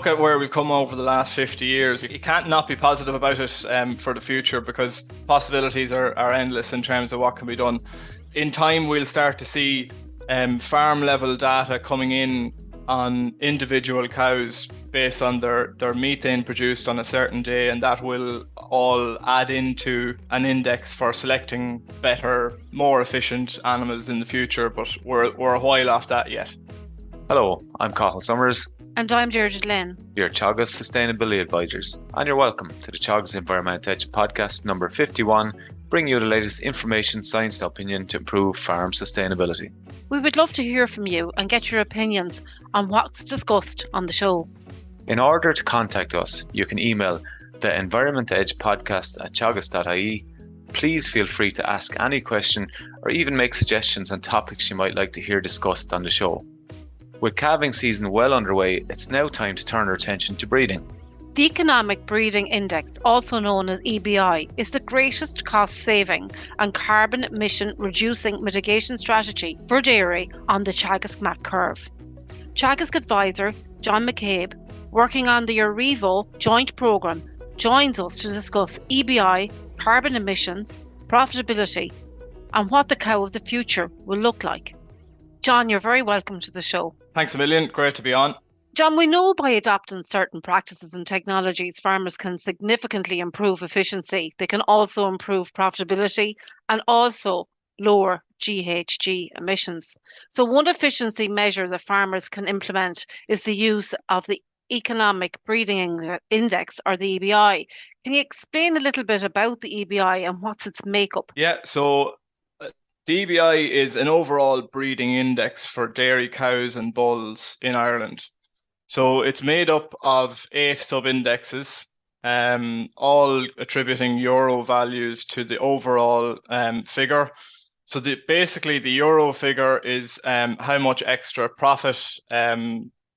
look at where we've come over the last 50 years, you can't not be positive about it for the future, because possibilities are endless in terms of what can be done. In time, we'll start to see farm level data coming in on individual cows based on their methane produced on a certain day, and that will all add into an index for selecting better, more efficient animals in the future, but we're a while off that yet. Hello, I'm Cathal Summers. And I'm Deirdre Lynn. You're Teagasc Sustainability Advisors, and you're welcome to the Teagasc Environment Edge podcast number 51, bringing you the latest information, science and opinion to improve farm sustainability. We would love to hear from you and get your opinions on what's discussed on the show. In order to contact us, you can email the Environment Edge podcast at teagasc.ie. Please feel free to ask any question or even make suggestions on topics you might like to hear discussed on the show. With calving season well underway, it's now time to turn our attention to breeding. The Economic Breeding Index, also known as EBI, is the greatest cost-saving and carbon emission reducing mitigation strategy for dairy on the Teagasc MAC curve. Teagasc advisor John McCabe, working on the Aurivo Joint Programme, joins us to discuss EBI, carbon emissions, profitability, and what the cow of the future will look like. John, you're very welcome to the show. Thanks a million. Great to be on. John, we know by adopting certain practices and technologies, farmers can significantly improve efficiency. They can also improve profitability and also lower GHG emissions. So one efficiency measure that farmers can implement is the use of the Economic Breeding Index, or the EBI. Can you explain a little bit about the EBI and what's its makeup? Yeah, so the EBI is an overall breeding index for dairy cows and bulls in Ireland. So it's made up of 8 sub-indexes, all attributing euro values to the overall figure. So basically the euro figure is how much extra profit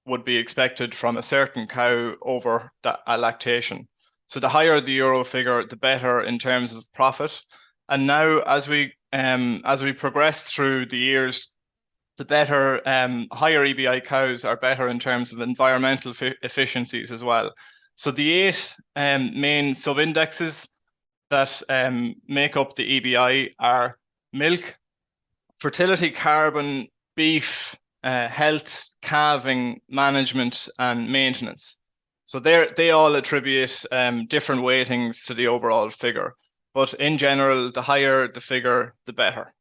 would be expected from a certain cow over a lactation. So the higher the euro figure, the better in terms of profit. And now as we progress through the years, the better, higher EBI cows are better in terms of environmental efficiencies as well. So the 8 main sub-indexes that make up the EBI are milk, fertility, carbon, beef, health, calving, management, and maintenance. So they all attribute different weightings to the overall figure. But in general, the higher the figure, the better.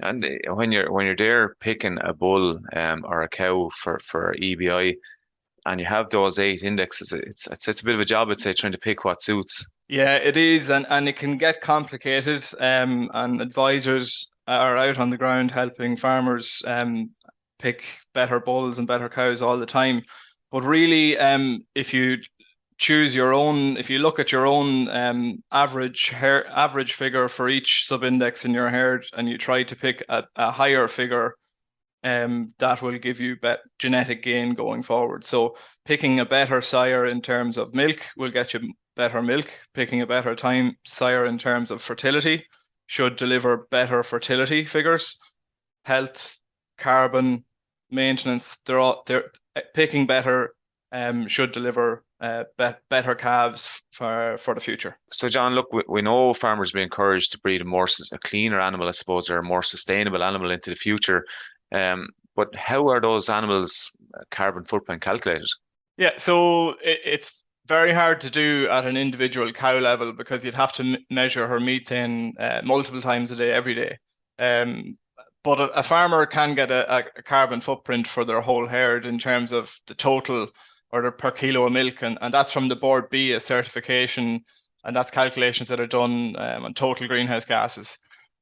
And when you're there picking a bull or a cow for EBI, and you have those 8 indexes, it's a bit of a job, I'd say, trying to pick what suits. Yeah, it is, and it can get complicated. And advisors are out on the ground helping farmers pick better bulls and better cows all the time. But really, if you look at your own average figure for each sub-index in your herd, and you try to pick a higher figure, that will give you genetic gain going forward. So picking a better sire in terms of milk will get you better milk. Picking a better sire in terms of fertility should deliver better fertility figures. Health, carbon, maintenance, they're picking better should deliver better calves for the future. So John, look, we know farmers be encouraged to breed a cleaner animal, I suppose, or a more sustainable animal into the future. But how are those animals' carbon footprint calculated? Yeah, so it's very hard to do at an individual cow level, because you'd have to measure her methane multiple times a day, every day. But a farmer can get a carbon footprint for their whole herd in terms of the total or the per kilo of milk, and that's from the Board B, a certification, and that's calculations that are done on total greenhouse gases.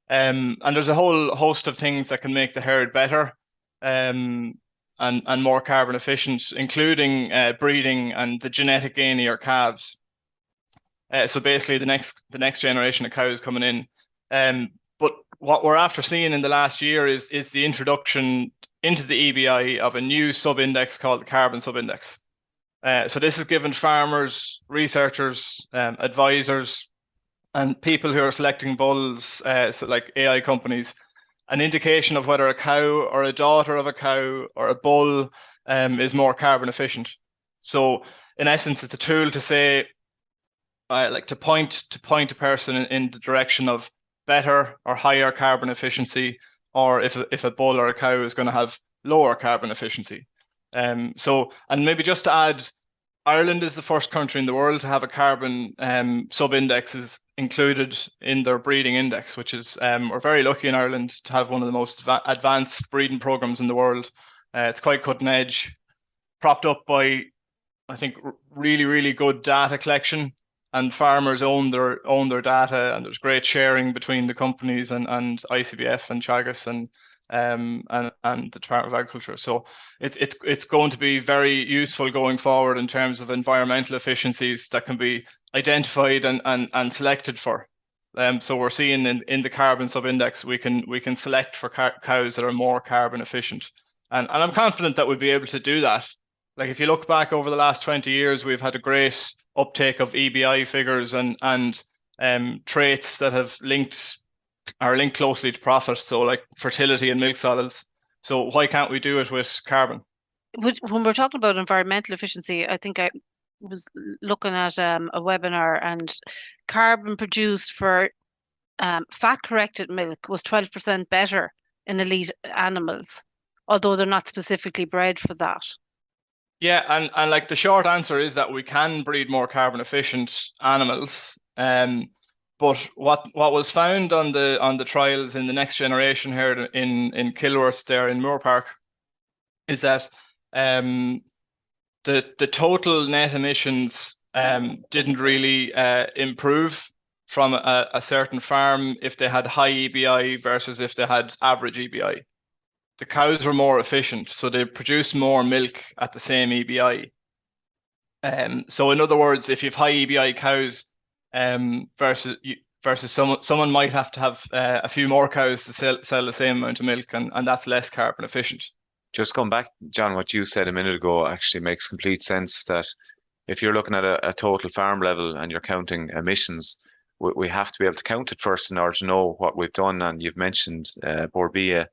And there's a whole host of things that can make the herd better and more carbon efficient, including breeding and the genetic gain of your calves. So basically the next generation of cows coming in. But what we're after seeing in the last year is the introduction into the EBI of a new sub-index called the carbon sub-index. So this has given farmers, researchers, advisors, and people who are selecting bulls, so like AI companies, an indication of whether a cow or a daughter of a cow or a bull is more carbon efficient. So in essence, it's a tool to say, like to point a person in the direction of better or higher carbon efficiency, or if a bull or a cow is going to have lower carbon efficiency. So, and maybe just to add, Ireland is the first country in the world to have a carbon sub-indexes included in their breeding index, which is we're very lucky in Ireland to have one of the most advanced breeding programs in the world. It's quite cutting edge, propped up by, I think, really, really good data collection, and farmers own their data, and there's great sharing between the companies and ICBF and Teagasc and the Department of Agriculture. So it's going to be very useful going forward in terms of environmental efficiencies that can be identified and selected for. So we're seeing in the carbon sub-index we can select for cows that are more carbon efficient, and I'm confident that we'll be able to do that. Like if you look back over the last 20 years, we've had a great uptake of EBI figures and traits that are linked closely to profit. So like fertility and milk solids. So why can't we do it with carbon? When we're talking about environmental efficiency, I think I was looking at a webinar, and carbon produced for fat-corrected milk was 12% better in elite animals, although they're not specifically bred for that. Yeah, and like the short answer is that we can breed more carbon efficient animals. But what was found on the trials in the next generation here in Kilworth there in Moore Park is that the total net emissions didn't really improve from a certain farm if they had high EBI versus if they had average EBI. The cows were more efficient, so they produced more milk at the same EBI. So in other words, if you have high EBI cows versus someone might have to have a few more cows to sell the same amount of milk, and that's less carbon efficient. Just going back, John, what you said a minute ago actually makes complete sense, that if you're looking at a total farm level and you're counting emissions, we have to be able to count it first in order to know what we've done. And you've mentioned Borbia.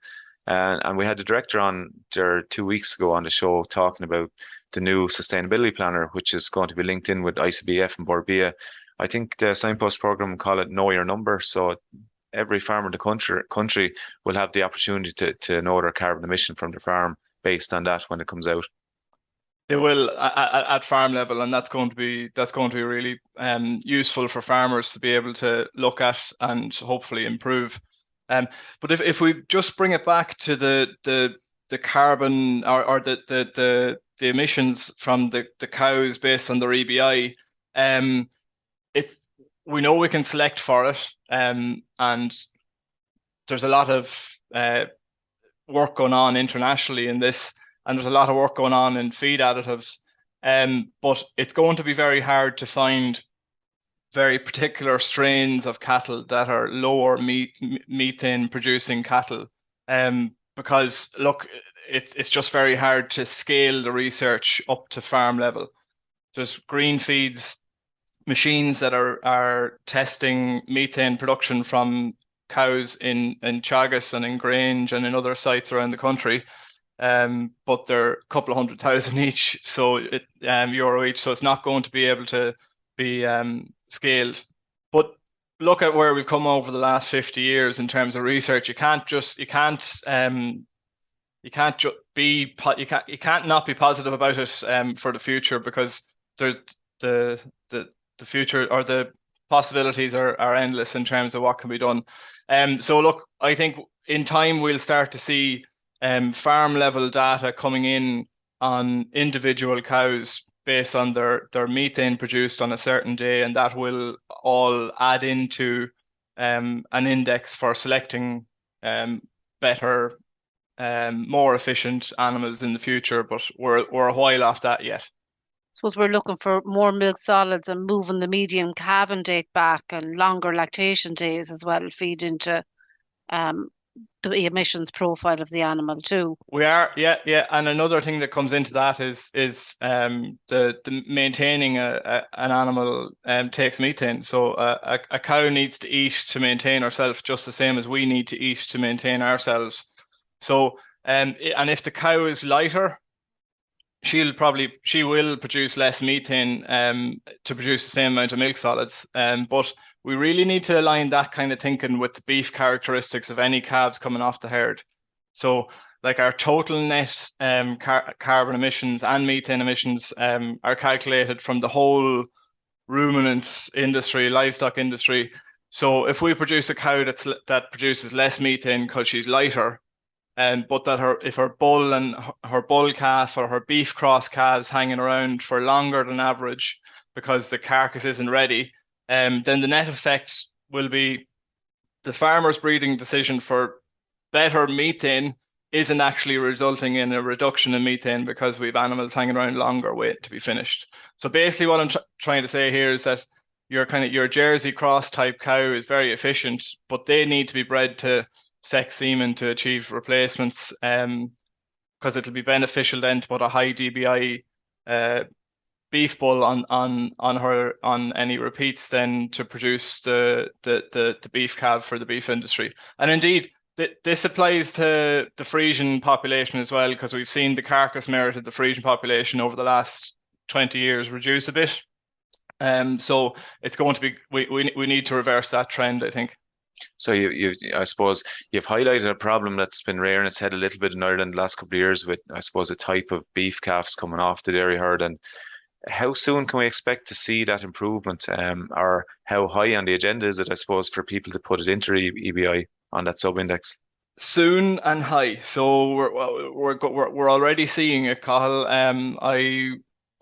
And we had the director on there 2 weeks ago on the show talking about the new sustainability planner, which is going to be linked in with ICBF and Borbia. I think the Signpost program call it Know Your Number. So every farmer in the country will have the opportunity to know their carbon emission from the farm based on that when it comes out. They will at farm level, and that's going to be really useful for farmers to be able to look at and hopefully improve. But if we just bring it back to the carbon or the emissions from the cows based on their EBI, we know we can select for it, and there's a lot of work going on internationally in this, and there's a lot of work going on in feed additives, but it's going to be very hard to find very particular strains of cattle that are lower methane producing cattle, because look, it's just very hard to scale the research up to farm level. There's green feeds machines that are testing methane production from cows in Teagasc and in Grange and in other sites around the country, but they're a couple of 100,000 each, so euro each, so it's not going to be able to be scaled. But look at where we've come over the last 50 years in terms of research. You can't not be positive about it for the future, because the future or the possibilities are endless in terms of what can be done. So look, I think in time we'll start to see farm level data coming in on individual cows based on their methane produced on a certain day, and that will all add into an index for selecting better, more efficient animals in the future. But we're a while off that yet. I suppose we're looking for more milk solids and moving the medium calving date back, and longer lactation days as well feed into the emissions profile of the animal too. We are, yeah. And another thing that comes into that is the maintaining an animal takes methane. So a cow needs to eat to maintain herself just the same as we need to eat to maintain ourselves. So and if the cow is lighter, she will produce less methane to produce the same amount of milk solids. But we really need to align that kind of thinking with the beef characteristics of any calves coming off the herd. So like our total net carbon emissions and methane emissions are calculated from the whole ruminant industry, livestock industry. So if we produce a cow that produces less methane because she's lighter, but that if her bull and her bull calf or her beef cross calves hanging around for longer than average because the carcass isn't ready, then the net effect will be the farmer's breeding decision for better methane isn't actually resulting in a reduction in methane because we have animals hanging around longer waiting to be finished. So basically what I'm trying to say here is that your Jersey cross type cow is very efficient, but they need to be bred to sex semen to achieve replacements, because it'll be beneficial then to put a high DBI beef bull on any repeats then to produce the beef calf for the beef industry. And indeed, this applies to the Frisian population as well, because we've seen the carcass merit of the Frisian population over the last 20 years reduce a bit. So it's going to be we need to reverse that trend, I think. So I suppose you've highlighted a problem that's been rearing its head a little bit in Ireland the last couple of years with, I suppose, a type of beef calves coming off the dairy herd. And how soon can we expect to see that improvement, or how high on the agenda is it, I suppose, for people to put it into EBI on that sub-index? Soon and high. So we're already seeing it, Cathal.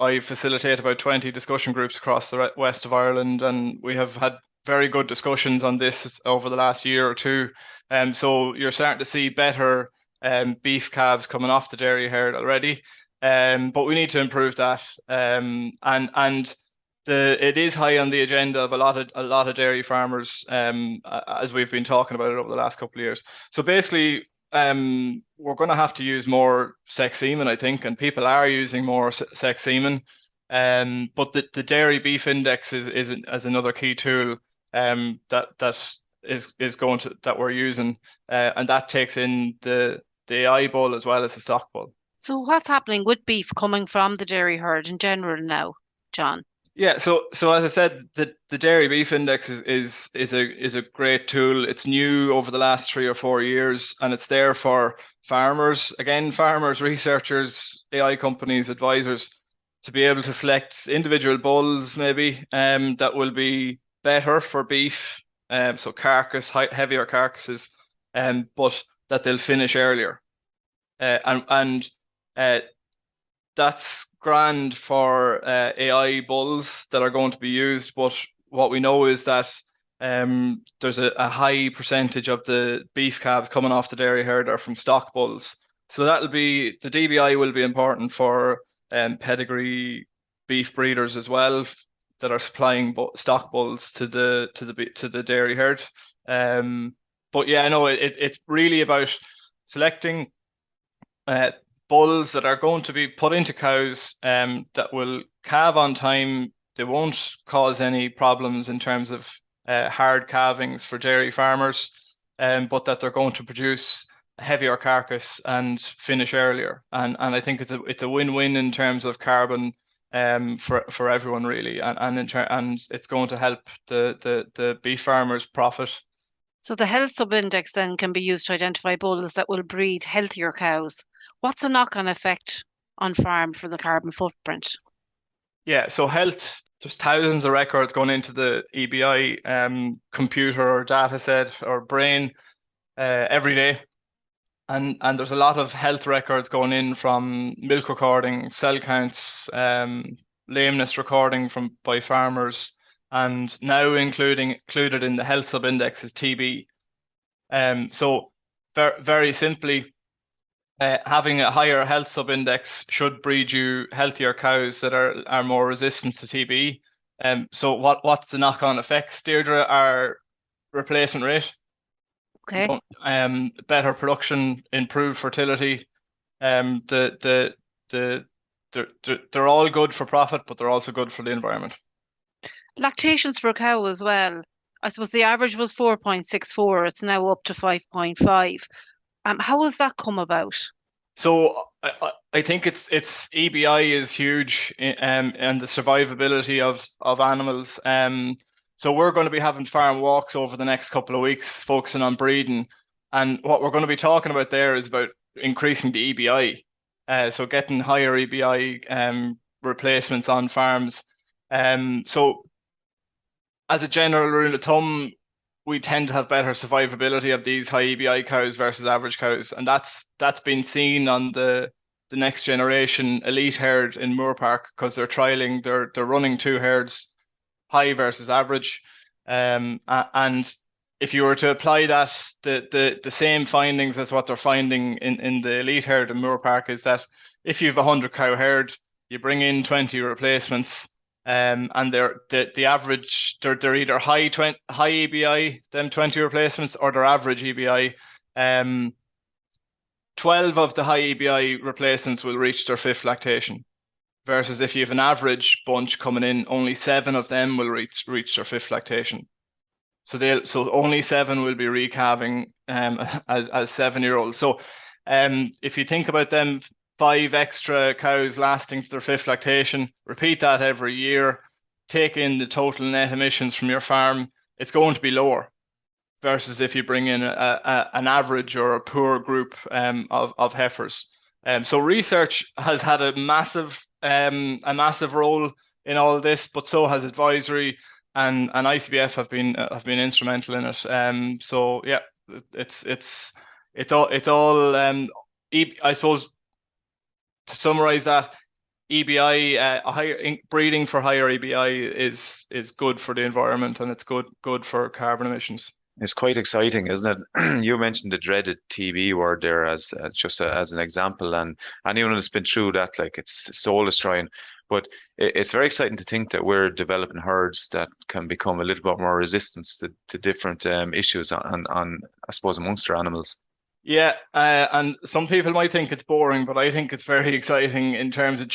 I facilitate about 20 discussion groups across the west of Ireland, and we have had very good discussions on this over the last year or two. So you're starting to see better beef calves coming off the dairy herd already. But we need to improve that. And it is high on the agenda of a lot of dairy farmers, as we've been talking about it over the last couple of years. So basically, we're going to have to use more sex semen, I think, and people are using more sex semen. But the dairy beef index is another key tool that we're using, and that takes in the AI bull as well as the stock bull. So what's happening with beef coming from the dairy herd in general now, John? Yeah, so as I said, the dairy beef index is a great tool. It's new over the last 3 or 4 years, and it's there for farmers, researchers, AI companies, advisors, to be able to select individual bulls maybe that will be better for beef, so heavier carcasses, but that they'll finish earlier, and that's grand for AI bulls that are going to be used. But what we know is that there's a high percentage of the beef calves coming off the dairy herd are from stock bulls. So the DBI will be important for pedigree beef breeders as well that are supplying stock bulls to the dairy herd. But yeah, I know it's really about selecting bulls that are going to be put into cows that will calve on time. They won't cause any problems in terms of hard calvings for dairy farmers, but that they're going to produce a heavier carcass and finish earlier. And I think it's a win-win in terms of carbon for everyone really, and it's going to help the beef farmers profit. So the health sub-index then can be used to identify bulls that will breed healthier cows. What's the knock-on effect on farm for the carbon footprint? Yeah, so health, there's thousands of records going into the EBI computer or data set or brain every day. And there's a lot of health records going in from milk recording, cell counts, lameness recording by farmers, and now included in the health sub-index is TB. So very simply, having a higher health sub-index should breed you healthier cows that are more resistant to TB. So what's the knock-on effects, Deirdre? Our replacement rate. Okay. Better production, improved fertility. They're all good for profit, but they're also good for the environment. Lactations per cow as well. I suppose the average was 4.64. It's now up to 5.5. How has that come about? So I think it's EBI is huge, and the survivability of animals. So we're going to be having farm walks over the next couple of weeks, focusing on breeding, and what we're going to be talking about there is about increasing the EBI. So getting higher EBI replacements on farms. So as a general rule of thumb, we tend to have better survivability of these high EBI cows versus average cows, and that's been seen on the next generation elite herd in Moor Park, because they're running two herds, high versus average, and if you were to apply that the same findings as what they're finding in the elite herd in Moor Park, is that if you have a 100 cow herd, you bring in 20 replacements, and the average, they're either high EBI, them 20 replacements, or their average EBI. 12 of the high EBI replacements will reach their fifth lactation, versus if you have an average bunch coming in, only 7 of them will reach their fifth lactation. So only 7 will be recalving as 7-year-olds. So if you think about them 5 extra cows lasting to their fifth lactation, repeat that every year, take in the total net emissions from your farm, it's going to be lower, versus if you bring in an average or a poor group of heifers. So research has had a massive role in all of this, but so has advisory, and ICBF have been instrumental in it. So yeah, it's all I suppose, to summarize that, EBI, breeding for higher EBI is good for the environment, and it's good for carbon emissions. It's quite exciting, isn't it? You mentioned the dreaded TB word there as as an example, and anyone who's been through that, like, it's soul destroying. But it's very exciting to think that we're developing herds that can become a little bit more resistant to different issues on I suppose amongst our animals. Yeah, and some people might think it's boring, but I think it's very exciting in terms of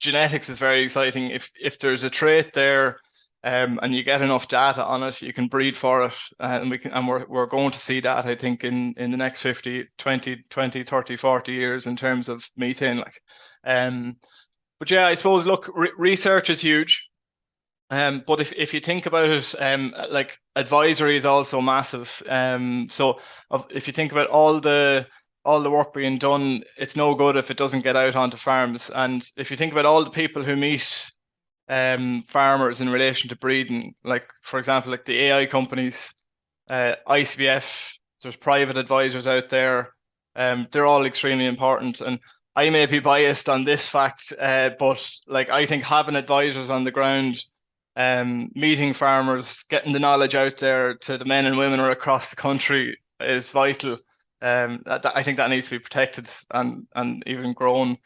genetics. Is very exciting. If there's a trait there, and you get enough data on it, you can breed for it, and we're going to see that, I think, in the next 20, 30, 40 years in terms of methane. But yeah, I suppose, look, research is huge. But if you think about it, like, advisory is also massive. So if you think about all the work being done, it's no good if it doesn't get out onto farms. And if you think about all the people who meet farmers in relation to breeding, like, for example, like the AI companies, ICBF, there's private advisors out there. They're all extremely important. And I may be biased on this fact, but like, I think having advisors on the ground, meeting farmers, getting the knowledge out there to the men and women across the country is vital. I think that needs to be protected and even grown.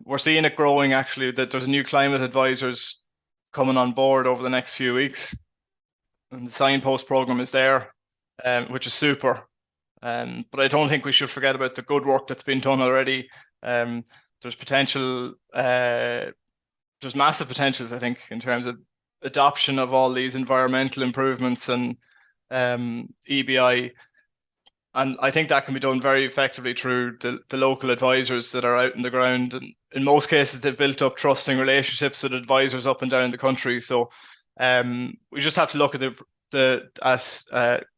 We're seeing it growing, actually, that there's new climate advisors coming on board over the next few weeks. And the Signpost program is there, which is super. But I don't think we should forget about the good work that's been done already. There's potential, there's massive potentials, I think, in terms of adoption of all these environmental improvements and EBI. And I think that can be done very effectively through the local advisors that are out in the ground. And in most cases, they've built up trusting relationships with advisors up and down the country. So we just have to look at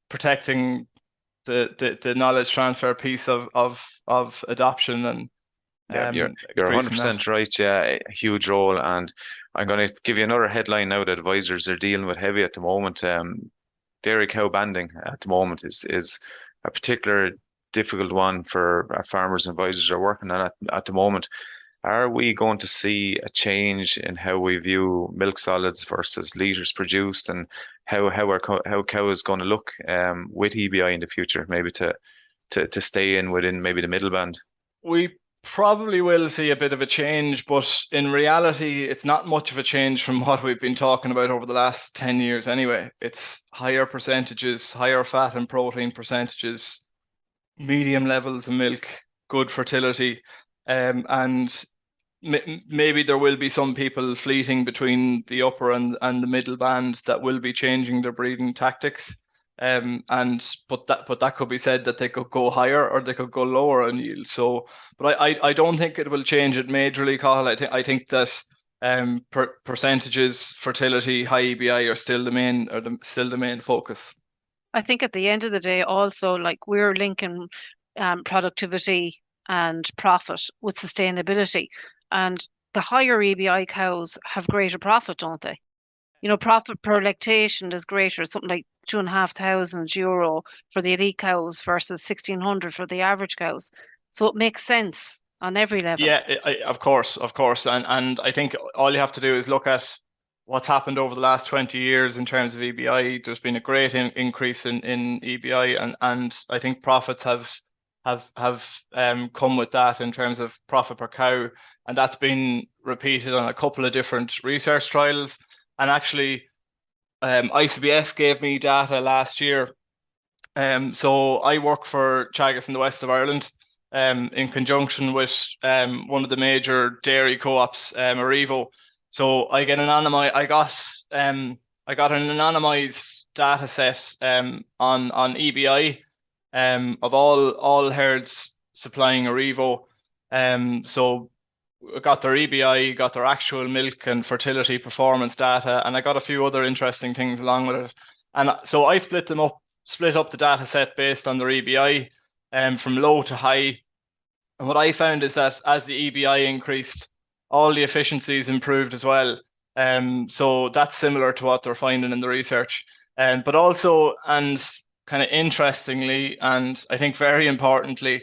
protecting the knowledge transfer piece of adoption. And yeah, you're 100% right. Yeah, a huge role. And I'm going to give you another headline now that advisors are dealing with heavy at the moment. Dairy cow banding at the moment is a particular difficult one for our farmers and advisors are working on at the moment. Are we going to see a change in how we view milk solids versus litres produced, and how cow is going to look with EBI in the future, maybe to stay within maybe the middle band? We probably will see a bit of a change, but in reality, it's not much of a change from what we've been talking about over the last 10 years anyway. It's higher percentages, higher fat and protein percentages, medium levels of milk, good fertility, and maybe there will be some people fleeting between the upper and the middle band that will be changing their breeding tactics. But that could be said that they could go higher or they could go lower in yield. So, but I don't think it will change it majorly, Cathal. I think that percentages, fertility, high EBI are still the main focus. I think at the end of the day, also, like, we're linking productivity and profit with sustainability, and the higher EBI cows have greater profit, don't they? Profit per lactation is greater, something like €2,500 for the elite cows versus 1,600 for the average cows. So it makes sense on every level. Yeah, of course, and I think all you have to do is look at what's happened over the last 20 years in terms of EBI. There's been a great increase in EBI, and I think profits have come with that in terms of profit per cow, and that's been repeated on a couple of different research trials. And actually, ICBF gave me data last year. So I work for Teagasc in the west of Ireland, in conjunction with one of the major dairy co-ops, Aurivo. So I got an anonymized data set on EBI of all herds supplying Aurivo. So I got their EBI, got their actual milk and fertility performance data, and I got a few other interesting things along with it. And so I split up the data set based on their EBI, from low to high. And what I found is that as the EBI increased, all the efficiencies improved as well. So that's similar to what they're finding in the research. But also, and kind of interestingly, and I think very importantly,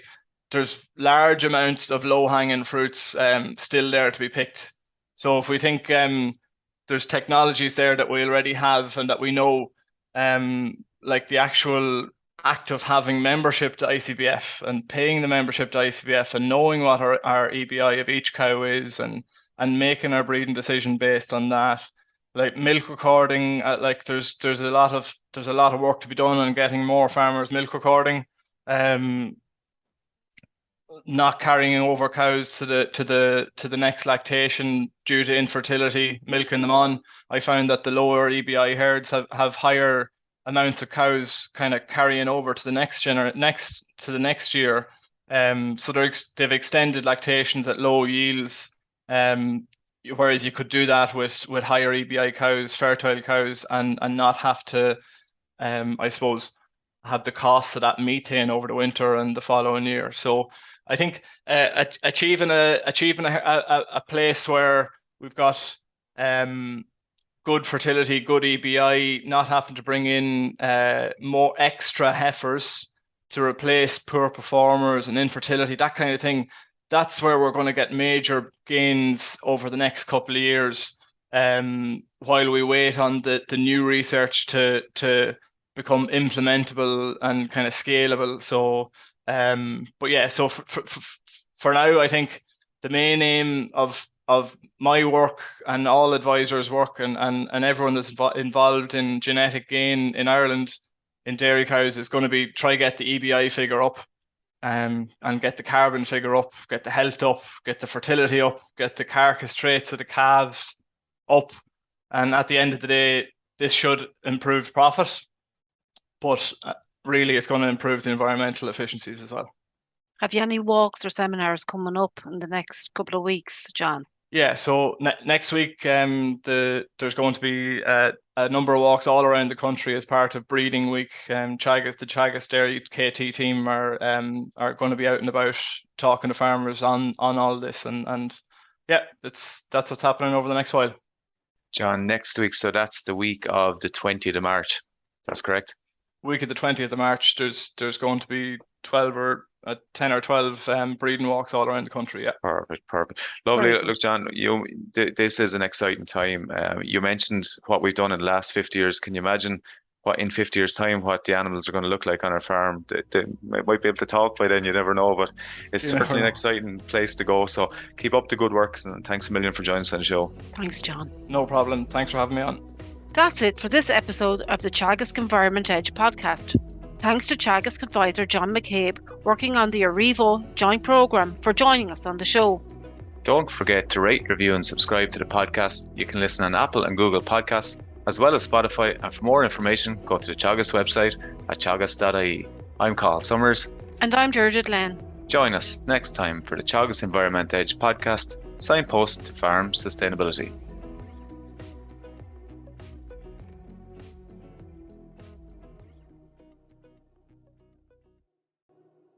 there's large amounts of low-hanging fruits still there to be picked. So if we think there's technologies there that we already have and that we know, like the actual act of having membership to ICBF and paying the membership to ICBF and knowing what our EBI of each cow is and making our breeding decision based on that. Like milk recording, like there's a lot of work to be done on getting more farmers milk recording. Not carrying over cows to the next lactation due to infertility, milking them on. I found that the lower EBI herds have higher amounts of cows kind of carrying over to the next year. So they've extended lactations at low yields, whereas you could do that with higher EBI cows, fertile cows, and not have to, I suppose, have the costs of that methane over the winter and the following year. So I think achieving a place where we've got good fertility, good EBI, not having to bring in more extra heifers to replace poor performers and infertility, that kind of thing, that's where we're going to get major gains over the next couple of years, while we wait on the new research to become implementable and kind of scalable. So but yeah, so for now, I think the main aim of my work and all advisors' work and everyone that's involved in genetic gain in Ireland in dairy cows is going to be try get the EBI figure up, and get the carbon figure up, get the health up, get the fertility up, get the carcass traits of the calves up, and at the end of the day, this should improve profit, but really it's going to improve the environmental efficiencies as well. Have you any walks or seminars coming up in the next couple of weeks, John? Yeah, so next week there's going to be a number of walks all around the country as part of Breeding Week. The Teagasc Dairy KT team are going to be out and about talking to farmers on all this, and yeah, that's what's happening over the next while. John, next week, so that's the week of the 20th of March. That's correct? Week of the 20th of March, there's going to be 10 or 12 breeding walks all around the country. Yeah. Perfect. Lovely. Look, John, this is an exciting time. You mentioned what we've done in the last 50 years. Can you imagine what in 50 years' time what the animals are going to look like on our farm? They might be able to talk by then. You never know, but it's certainly an exciting place to go. So keep up the good work, and thanks a million for joining us on the show. Thanks, John. No problem. Thanks for having me on. That's it for this episode of the Teagasc Environment Edge podcast. Thanks to Teagasc advisor John McCabe, working on the Aurivo Joint Programme, for joining us on the show. Don't forget to rate, review and subscribe to the podcast. You can listen on Apple and Google Podcasts, as well as Spotify. And for more information, go to the Teagasc website at teagasc.ie. I'm Carl Summers. And I'm Georgia Glenn. Join us next time for the Teagasc Environment Edge podcast, Signpost to Farm Sustainability.